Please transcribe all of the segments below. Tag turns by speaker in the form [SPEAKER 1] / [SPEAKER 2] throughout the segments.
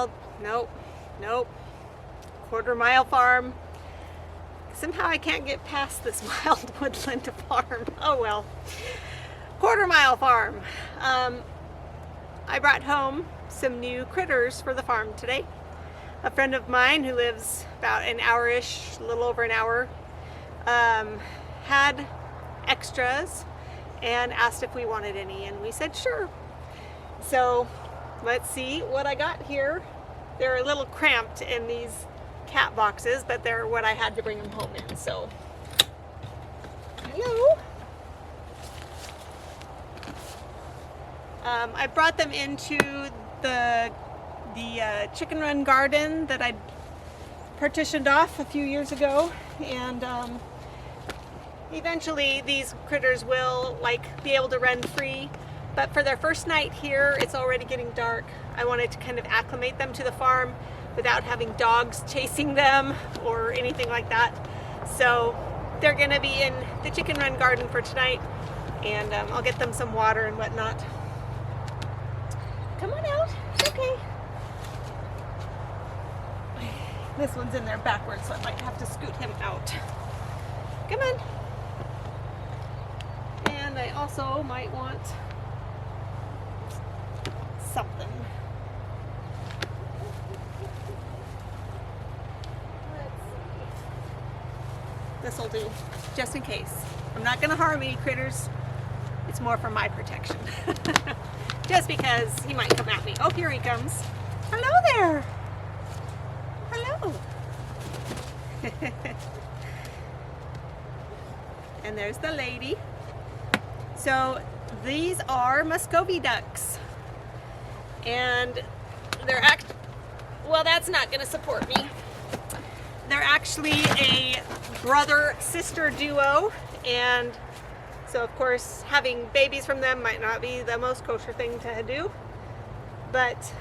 [SPEAKER 1] wild, nope, nope. Quarter-mile farm. Somehow I can't get past this wild woodland farm. Oh well. Quarter-mile farm. I brought home some new critters for the farm today. A friend of mine who lives about an hour-ish, a little over an hour, had extras and asked if we wanted any, and we said sure. So let's see what I got here. They're a little cramped in these cat boxes, but they're what I had to bring them home in. So hello. I brought them into the chicken run garden that I partitioned off a few years ago, and eventually these critters will be able to run free. But for their first night here, it's already getting dark. I wanted to kind of acclimate them to the farm without having dogs chasing them or anything like that. So they're gonna be in the chicken run garden for tonight, and I'll get them some water and whatnot. Come on out, it's okay. This one's in there backwards, so I might have to scoot him out. Come on. And I also might want something. Let's see. This'll do, just in case. I'm not gonna harm any critters. It's more for my protection. Just because he might come at me. Oh, here he comes. Hello there. Hello. And there's the lady. So these are Muscovy ducks. And they're well, that's not going to support me. They're actually a brother-sister duo, and so of course having babies from them might not be the most kosher thing to do, but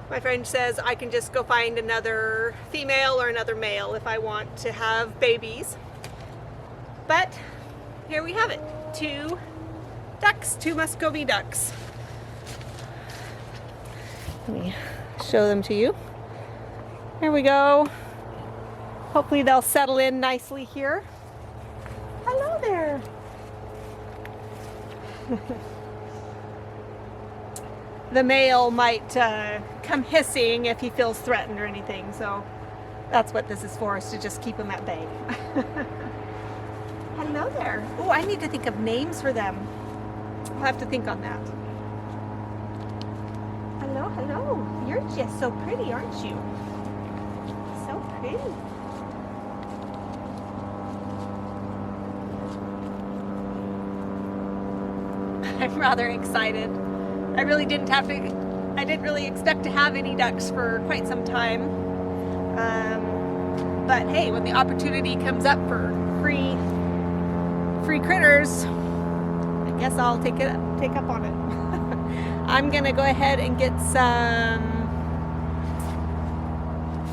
[SPEAKER 1] my friend says I can just go find another female or another male if I want to have babies. But here we have it, two ducks, two Muscovy ducks. Let me show them to you. There we go. Hopefully they'll settle in nicely here. Hello there. The male might come hissing if he feels threatened or anything, so that's what this is for, is to just keep him at bay. Hello there. Oh, I need to think of names for them. I'll have to think on that. Hello, hello. You're just so pretty, aren't you? So pretty. I'm rather excited. I didn't really expect to have any ducks for quite some time. But hey, when the opportunity comes up for free critters, I guess I'll take up on it. I'm gonna go ahead and get some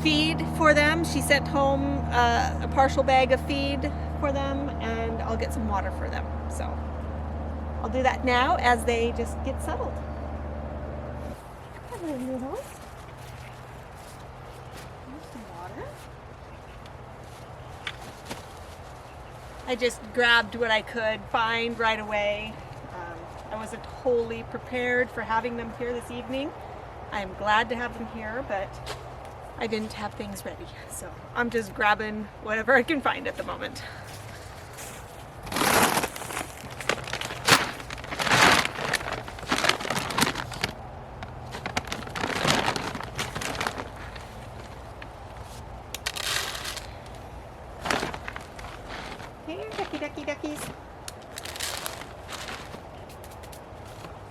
[SPEAKER 1] feed for them. She sent home a partial bag of feed for them, and I'll get some water for them. So I'll do that now as they just get settled. Hello, littles. Here's some water. I just grabbed what I could find right away. I wasn't wholly prepared for having them here this evening. I am glad to have them here, but I didn't have things ready. So I'm just grabbing whatever I can find at the moment. Here, ducky, duckies.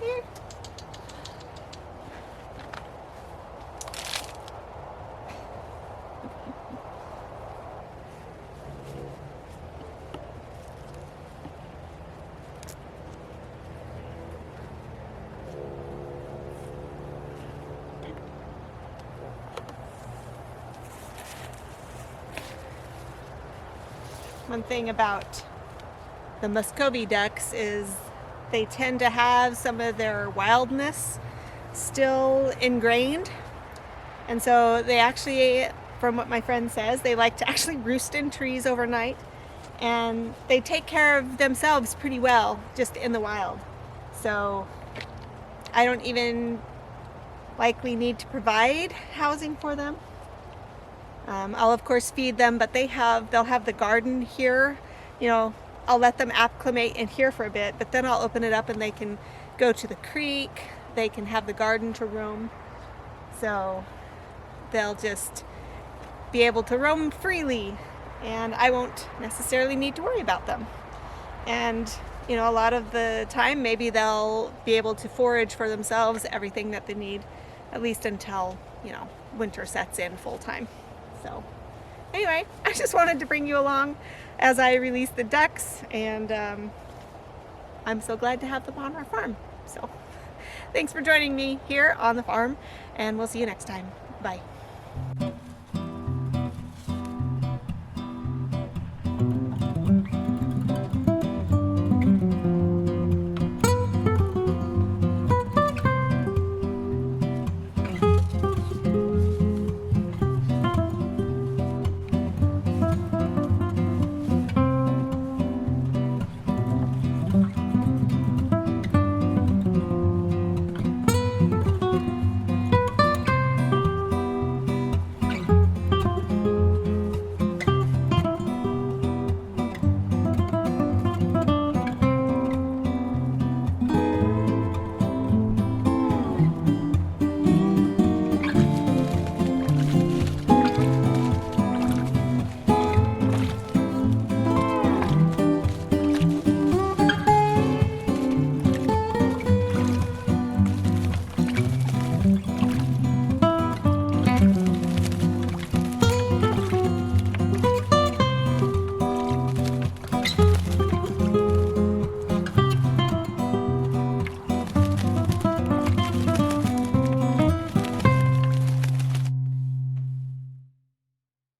[SPEAKER 1] Here. One thing about the Muscovy ducks is they tend to have some of their wildness still ingrained. And so they actually, from what my friend says, they like to actually roost in trees overnight, and they take care of themselves pretty well just in the wild. So I don't even likely need to provide housing for them. I'll of course feed them, but they'll have the garden here. You know, I'll let them acclimate in here for a bit, but then I'll open it up and they can go to the creek. They can have the garden to roam. So they'll just be able to roam freely, and I won't necessarily need to worry about them. And you know, a lot of the time maybe they'll be able to forage for themselves everything that they need, at least until, you know, winter sets in full time. So anyway, I just wanted to bring you along as I release the ducks, and I'm so glad to have them on our farm. So thanks for joining me here on the farm, and we'll see you next time. Bye.